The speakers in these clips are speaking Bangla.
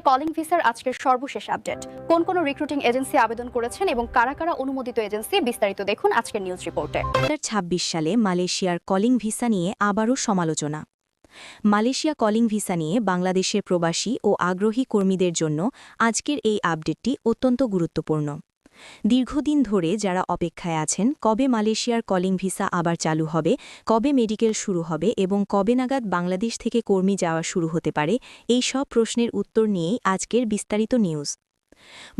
কলিং ভিসার আজকের সর্বশেষ আপডেট। কোন রিক্রুটিং এজেন্সি আবেদন করেছেন এবং কারা কারা অনুমোদিত এজেন্সি, বিস্তারিত দেখুন আজকের নিউজ রিপোর্টে। 2026 সালে মালয়েশিয়ার কলিং ভিসা নিয়ে আবারও সমালোচনা। মালয়েশিয়া কলিং ভিসা নিয়ে বাংলাদেশের প্রবাসী ও আগ্রহী কর্মীদের জন্য আজকের এই আপডেটটি অত্যন্ত গুরুত্বপূর্ণ। দীর্ঘদিন ধরে যারা অপেক্ষায় আছেন কবে মালয়েশিয়ার কলিং ভিসা আবার চালু হবে, কবে মেডিকেল শুরু হবে এবং কবে নাগাদ বাংলাদেশ থেকে কর্মী যাওয়া শুরু হতে পারে, এই সব প্রশ্নের উত্তর নিয়েই আজকের বিস্তারিত নিউজ।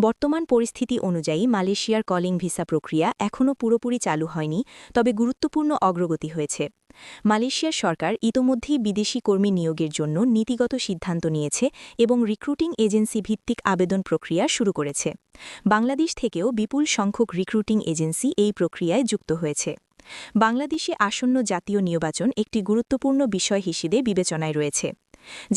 বর্তমান পরিস্থিতি অনুযায়ী মালয়েশিয়ার কলিং ভিসা প্রক্রিয়া এখনও পুরোপুরি চালু হয়নি, তবে গুরুত্বপূর্ণ অগ্রগতি হয়েছে। মালয়েশিয়ার সরকার ইতোমধ্যেই বিদেশি কর্মী নিয়োগের জন্য নীতিগত সিদ্ধান্ত নিয়েছে এবং রিক্রুটিং এজেন্সি ভিত্তিক আবেদন প্রক্রিয়া শুরু করেছে। বাংলাদেশ থেকেও বিপুল সংখ্যক রিক্রুটিং এজেন্সি এই প্রক্রিয়ায় যুক্ত হয়েছে। বাংলাদেশে আসন্ন জাতীয় নির্বাচন একটি গুরুত্বপূর্ণ বিষয় হিসেবে বিবেচনায় রয়েছে।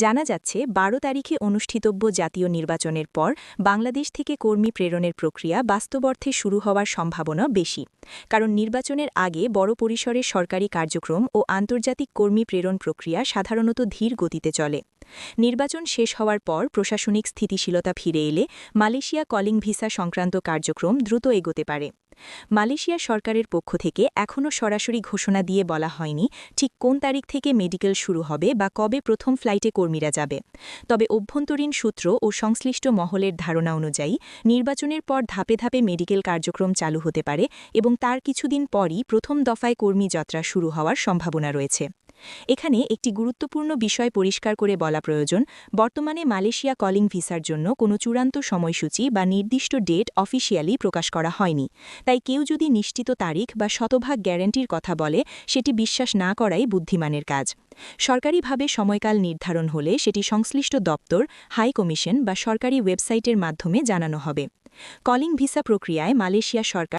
জানা যাচ্ছে 12 তারিখে অনুষ্ঠিতব্য জাতীয় নির্বাচনের পর বাংলাদেশ থেকে কর্মী প্রেরণের প্রক্রিয়া বাস্তব অর্থে শুরু হওয়ার সম্ভাবনা বেশি, কারণ নির্বাচনের আগে বড় পরিসরে সরকারি কার্যক্রম ও আন্তর্জাতিক কর্মী প্রেরণ প্রক্রিয়া সাধারণত ধীর গতিতে চলে। নির্বাচন শেষ হওয়ার পর প্রশাসনিক স্থিতিশীলতা ফিরে এলে মালয়েশিয়া কলিং ভিসা সংক্রান্ত কার্যক্রম দ্রুত এগোতে পারে। মালয়েশিয়া সরকারের পক্ষ থেকে এখনও সরাসরি ঘোষণা দিয়ে বলা হয়নি ঠিক কোন তারিখ থেকে মেডিকেল শুরু হবে বা কবে প্রথম ফ্লাইটে কর্মীরা যাবে। তবে অভ্যন্তরীণ সূত্র ও সংশ্লিষ্ট মহলের ধারণা অনুযায়ী নির্বাচনের পর ধাপে ধাপে মেডিকেল কার্যক্রম চালু হতে পারে এবং তার কিছুদিন পরই প্রথম দফায় কর্মী যাত্রা শুরু হওয়ার সম্ভাবনা রয়েছে। এখানে একটি গুরুত্বপূর্ণ বিষয় পরিষ্কার করে বলা প্রয়োজন, বর্তমানে মালয়েশিয়া কলিং ভিসার জন্য কোনো চূড়ান্ত সময়সূচি বা নির্দিষ্ট ডেট অফিসিয়ালি প্রকাশ করা হয়নি। তাই কেউ যদি নিশ্চিত তারিখ বা শতভাগ গ্যারান্টির কথা বলে, সেটি বিশ্বাস না করাই বুদ্ধিমানের কাজ। সরকারিভাবে সময়কাল নির্ধারণ হলে সেটি সংশ্লিষ্ট দপ্তর, হাই কমিশন বা সরকারি ওয়েবসাইটের মাধ্যমে জানানো হবে। কলিং ভিসা প্রক্রিয়ায় মালয়েশিয়া সরকার